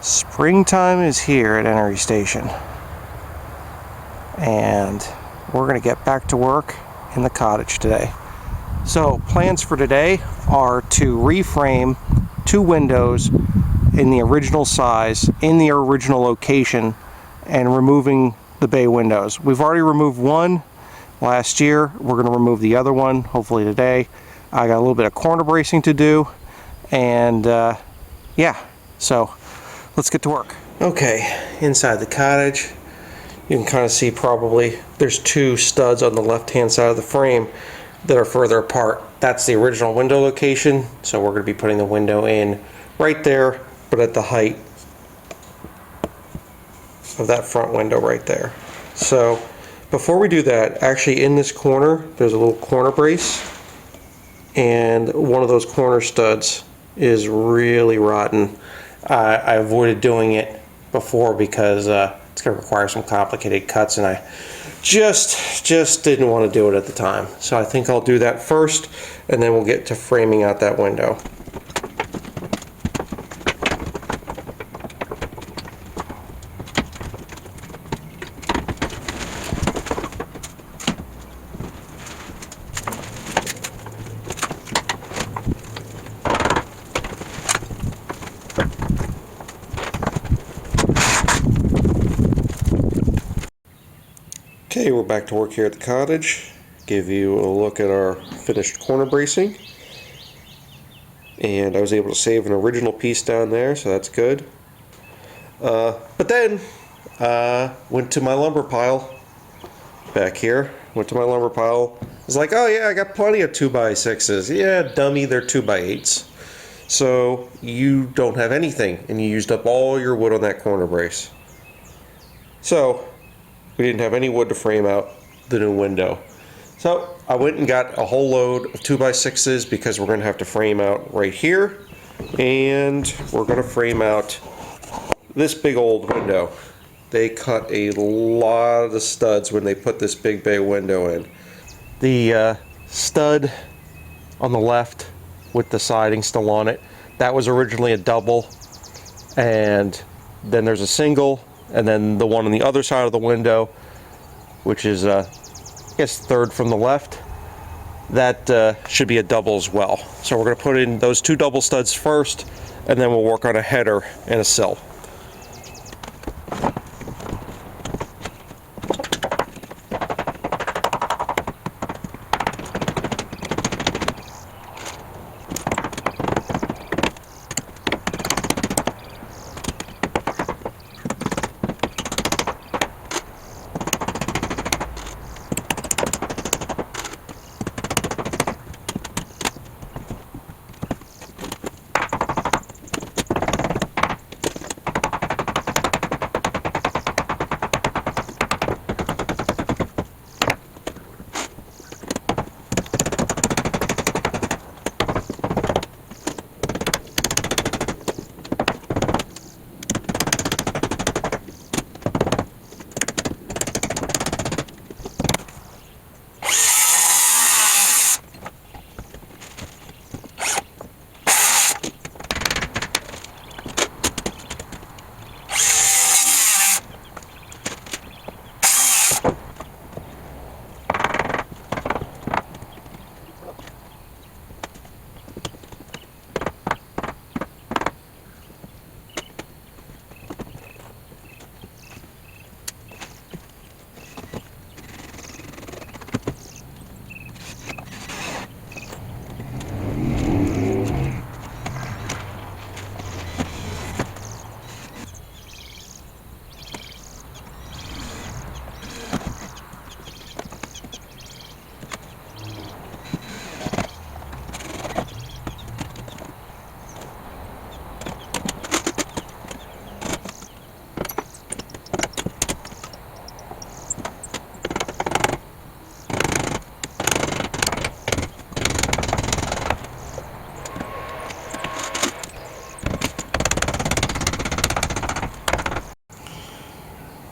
Springtime is here at Enoree Station, and we're going to get back to work in the cottage today. So plans for today are to reframe 2 windows in the original size, in the original location, and removing the bay windows. We've already removed one last year. We're going to remove the other one hopefully today. I got a little bit of corner bracing to do, and yeah, so let's get to work. Okay, inside the cottage, you can kind of see probably there's 2 studs on the left hand side of the frame that are further apart. That's the original window location, so we're going to be putting the window in right there, but at the height of that front window right there. So before we do that, actually in this corner there's a little corner brace, and one of those corner studs is really rotten. I avoided doing it before because it's going to require some complicated cuts, and I just didn't want to do it at the time. So I think I'll do that first, and then we'll get to framing out that window. Okay, we're back to work here at the cottage. Give you a look at our finished corner bracing. And I was able to save an original piece down there, so that's good. But then, went to my lumber pile back here. Went to my lumber pile. I was like, oh yeah, I got plenty of 2x6s. Yeah, dummy, they're 2x8s. So you don't have anything, and you used up all your wood on that corner brace. So we didn't have any wood to frame out the new window. So I went and got a whole load of 2x6s because we're going to have to frame out right here, and we're going to frame out this big old window. They cut a lot of the studs when they put this big bay window in. The stud on the left with the siding still on it, that was originally a double, and then there's a single, and then the one on the other side of the window, which is I guess third from the left, that should be a double as well. So we're going to put in those 2 double studs first, and then we'll work on a header and a sill.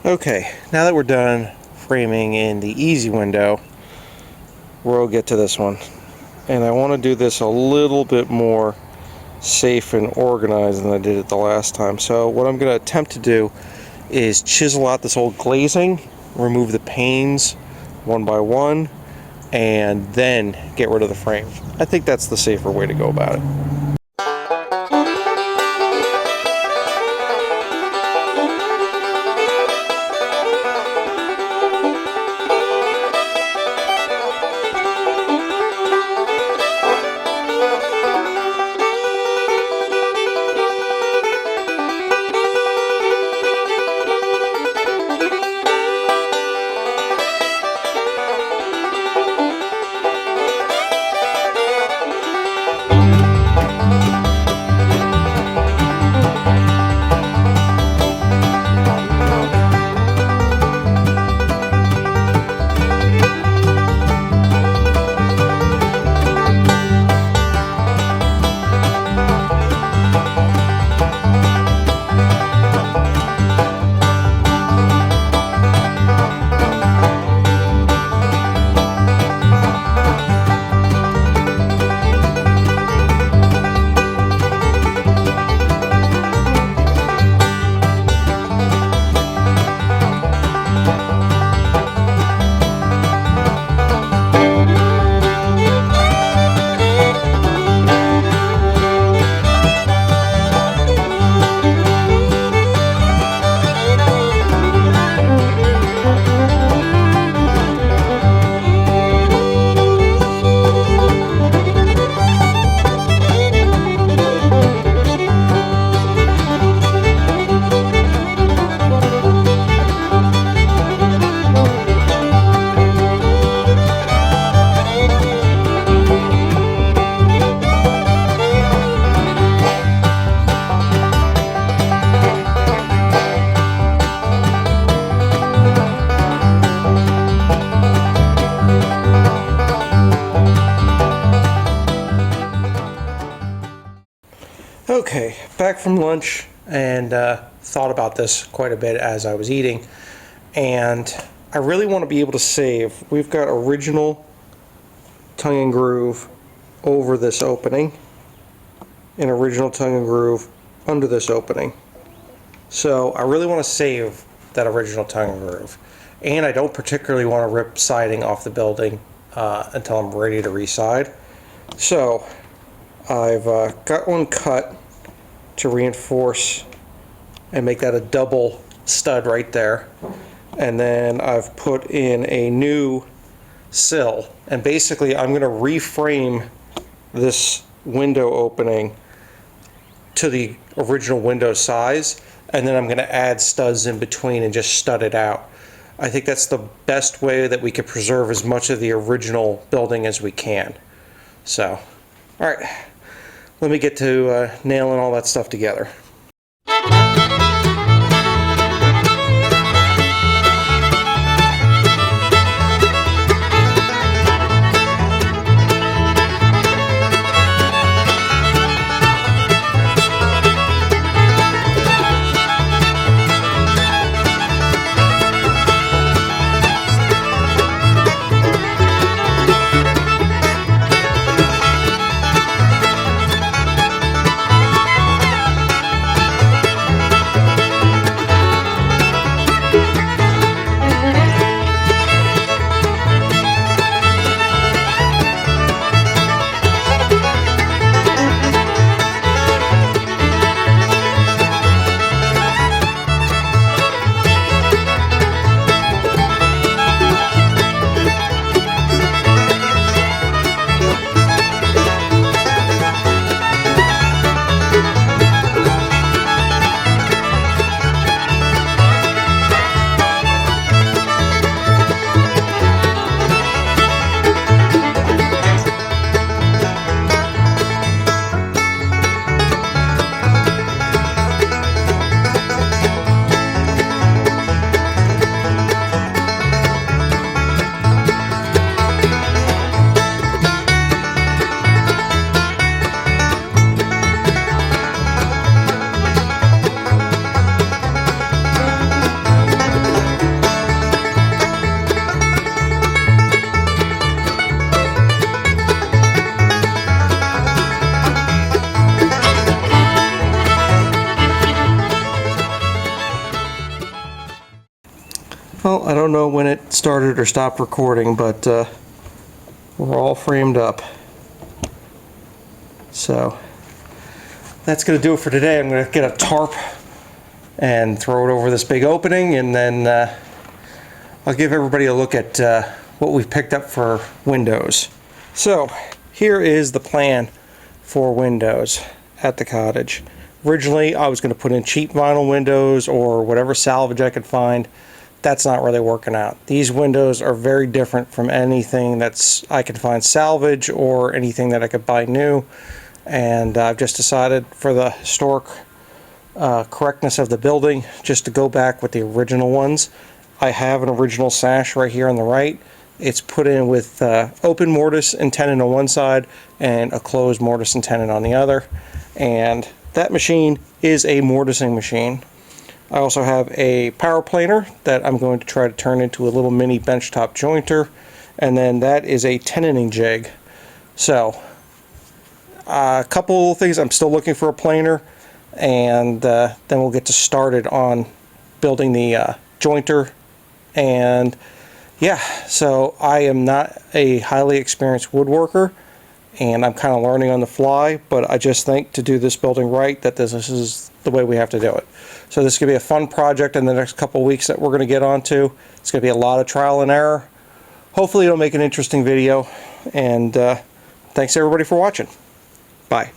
Okay, now that we're done framing in the easy window, we'll get to this one. And I want to do this a little bit more safe and organized than I did it the last time. So what I'm going to attempt to do is chisel out this old glazing, remove the panes one by one, and then get rid of the frame. I think that's the safer way to go about it. Okay, back from lunch, and thought about this quite a bit as I was eating, and I really want to be able to save. We've got original tongue and groove over this opening, and original tongue and groove under this opening. So I really want to save that original tongue and groove, and I don't particularly want to rip siding off the building until I'm ready to re-side. So I've got one cut to reinforce and make that a double stud right there, and then I've put in a new sill, and basically I'm going to reframe this window opening to the original window size, and then I'm going to add studs in between and just stud it out. I think that's the best way that we could preserve as much of the original building as we can. So, all right, let me get to nailing all that stuff together. Well, I don't know when it started or stopped recording, but we're all framed up. So that's going to do it for today. I'm going to get a tarp and throw it over this big opening, and then I'll give everybody a look at what we've picked up for windows. So here is the plan for windows at the cottage. Originally I was going to put in cheap vinyl windows or whatever salvage I could find. That's not really working out. These windows are very different from anything I can find salvage or anything that I could buy new, and I've just decided for the historic correctness of the building just to go back with the original ones. I have an original sash right here on the right. It's put in with open mortise and tenon on one side and a closed mortise and tenon on the other, and that machine is a mortising machine. I also have a power planer that I'm going to try to turn into a little mini benchtop jointer, and then that is a tenoning jig. So a couple of things. I'm still looking for a planer, and then we'll get started on building the jointer. And yeah, so I am not a highly experienced woodworker, and I'm kind of learning on the fly, but I just think to do this building right, that this is the way we have to do it. So this is going to be a fun project in the next couple of weeks that we're going to get onto. It's going to be a lot of trial and error. Hopefully it'll make an interesting video, and thanks everybody for watching. Bye.